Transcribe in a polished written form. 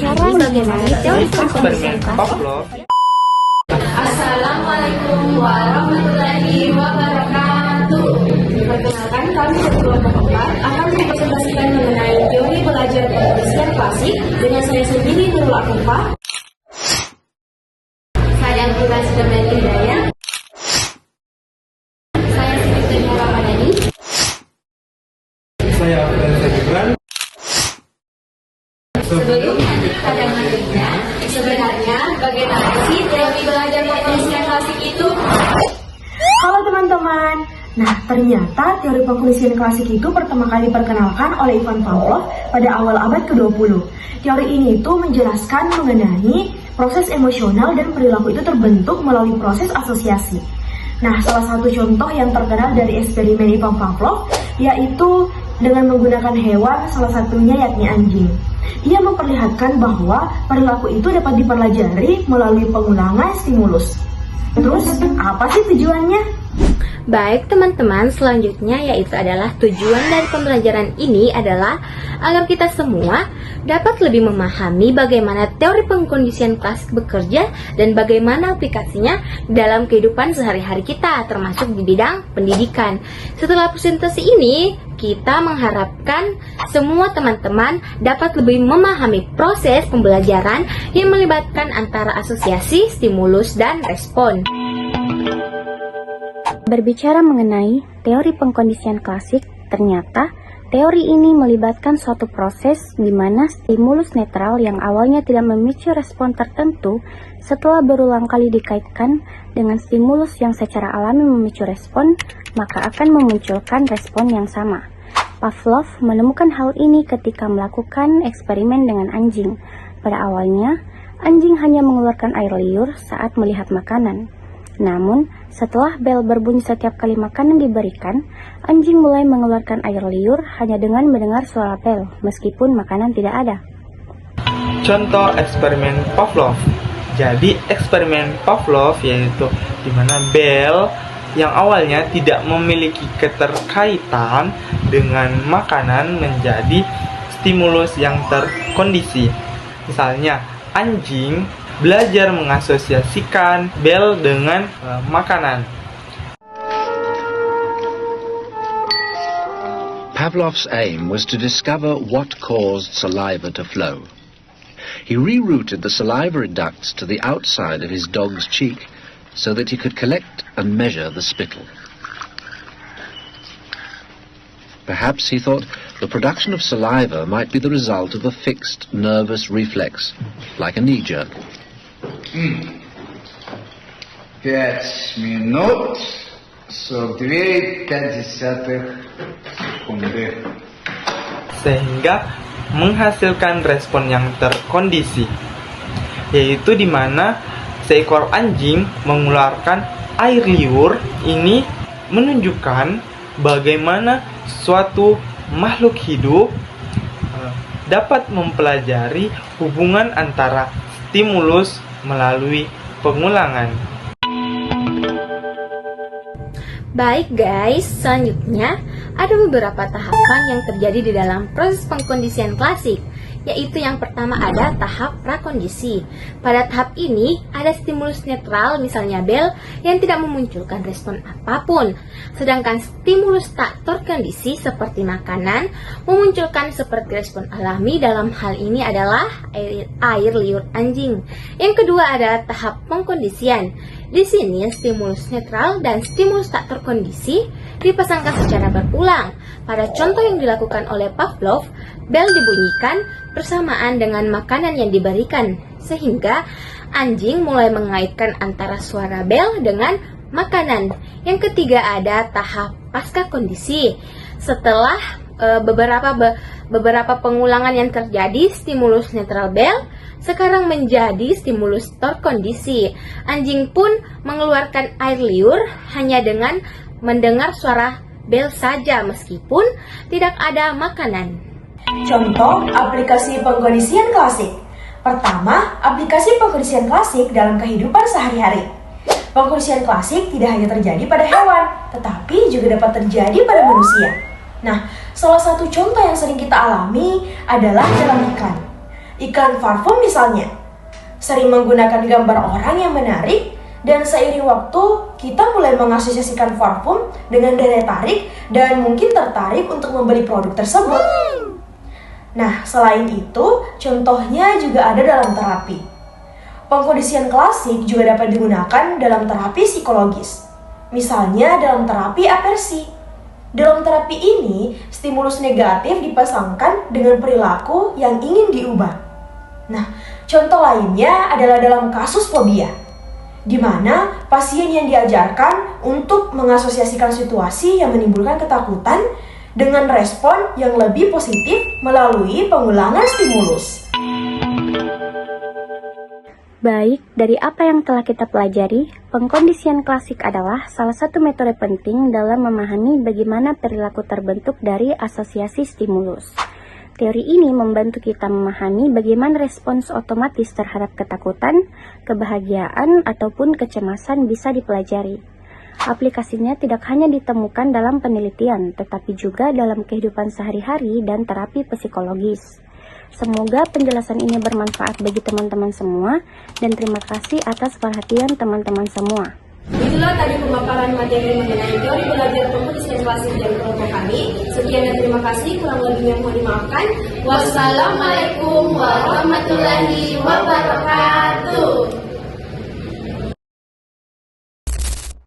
berbicara mengenai teori pengkondisian klasik. Assalamualaikum warahmatullahi wabarakatuh. Perkenalkan, kami berkelompok 4 akan mempresentasikan mengenai teori belajar pengkondisian klasik dengan saya sendiri, Nurul Afifa. Saya Angkura Sudarmani Hidayat. Saya Siti Ramadhani. Saya Abdul Gibran. Sebelum lanjut pada materinya, sebenarnya bagaimana sih teori belajar pengkondisian klasik itu? Halo teman-teman. Nah, ternyata teori pengkondisian klasik itu pertama kali diperkenalkan oleh Ivan Pavlov pada awal abad ke-20. Teori ini tuh menjelaskan mengenai proses emosional dan perilaku itu terbentuk melalui proses asosiasi. Nah, salah satu contoh yang terkenal dari eksperimen Ivan Pavlov yaitu dengan menggunakan hewan, salah satunya yakni anjing. Ia memperlihatkan bahwa perilaku itu dapat dipelajari melalui pengulangan stimulus. Terus, apa sih tujuannya? Baik teman-teman, selanjutnya yaitu adalah tujuan dari pembelajaran ini adalah agar kita semua dapat lebih memahami bagaimana teori pengkondisian klasik bekerja dan bagaimana aplikasinya dalam kehidupan sehari-hari kita, termasuk di bidang pendidikan. Setelah presentasi ini, kita mengharapkan semua teman-teman dapat lebih memahami proses pembelajaran yang melibatkan antara asosiasi, stimulus, dan respon. Berbicara mengenai teori pengkondisian klasik, ternyata teori ini melibatkan suatu proses di mana stimulus netral yang awalnya tidak memicu respon tertentu setelah berulang kali dikaitkan dengan stimulus yang secara alami memicu respon, maka akan memunculkan respon yang sama. Pavlov menemukan hal ini ketika melakukan eksperimen dengan anjing. Pada awalnya, anjing hanya mengeluarkan air liur saat melihat makanan. Namun, setelah bel berbunyi setiap kali makanan diberikan, anjing mulai mengeluarkan air liur hanya dengan mendengar suara bel, meskipun makanan tidak ada. Contoh eksperimen Pavlov. Jadi eksperimen Pavlov yaitu di mana bel yang awalnya tidak memiliki keterkaitan dengan makanan menjadi stimulus yang terkondisi. Misalnya, anjing belajar mengasosiasikan bel dengan makanan. Pavlov's aim was to discover what caused saliva to flow. He rerouted the salivary ducts to the outside of his dog's cheek so that he could collect and measure the spittle. Perhaps he thought the production of saliva might be the result of a fixed nervous reflex, like a knee jerk. 5 минут 42,5 секунды. Sehingga menghasilkan respon yang terkondisi, yaitu di mana seekor anjing mengeluarkan air liur. Ini menunjukkan bagaimana suatu makhluk hidup dapat mempelajari hubungan antara stimulus melalui pengulangan. Baik guys, selanjutnya ada beberapa tahapan yang terjadi di dalam proses pengkondisian klasik, yaitu yang pertama ada tahap prakondisi. Pada tahap ini ada stimulus netral, misalnya bel, yang tidak memunculkan respon apapun, sedangkan stimulus tak terkondisi seperti makanan memunculkan seperti respon alami. Dalam hal ini adalah air liur anjing. Yang kedua ada tahap pengkondisian. Di sini stimulus netral dan stimulus tak terkondisi dipasangkan secara berulang. Pada contoh yang dilakukan oleh Pavlov, bel dibunyikan bersamaan dengan makanan yang diberikan, sehingga anjing mulai mengaitkan antara suara bel dengan makanan. Yang ketiga ada tahap pasca kondisi. Setelah beberapa pengulangan yang terjadi, stimulus netral bel sekarang menjadi stimulus terkondisi. Anjing pun mengeluarkan air liur hanya dengan mendengar suara bel saja, meskipun tidak ada makanan. Contoh aplikasi pengkondisian klasik. Pertama, aplikasi pengkondisian klasik dalam kehidupan sehari-hari. Pengkondisian klasik tidak hanya terjadi pada hewan, tetapi juga dapat terjadi pada manusia. Nah, salah satu contoh yang sering kita alami adalah dalam ikan. iklan parfum misalnya. Sering menggunakan gambar orang yang menarik, dan seiring waktu kita mulai mengasosiasikan parfum dengan daya tarik dan mungkin tertarik untuk membeli produk tersebut. Nah, selain itu, contohnya juga ada dalam terapi. Pengkondisian klasik juga dapat digunakan dalam terapi psikologis. Misalnya dalam terapi aversi. Dalam terapi ini, stimulus negatif dipasangkan dengan perilaku yang ingin diubah. Nah, contoh lainnya adalah dalam kasus fobia, di mana pasien yang diajarkan untuk mengasosiasikan situasi yang menimbulkan ketakutan dengan respon yang lebih positif melalui pengulangan stimulus. Baik, dari apa yang telah kita pelajari, pengkondisian klasik adalah salah satu metode penting dalam memahami bagaimana perilaku terbentuk dari asosiasi stimulus. Teori ini membantu kita memahami bagaimana respons otomatis terhadap ketakutan, kebahagiaan, ataupun kecemasan bisa dipelajari. Aplikasinya tidak hanya ditemukan dalam penelitian, tetapi juga dalam kehidupan sehari-hari dan terapi psikologis. Semoga penjelasan ini bermanfaat bagi teman-teman semua, dan terima kasih atas perhatian teman-teman semua. Itulah tadi pemaparan materi mengenai teori belajar pengkondisian klasik dari kelompok kami. Sekian dan terima kasih, kurang lebihnya mohon dimaafkan. Wassalamualaikum warahmatullahi wabarakatuh.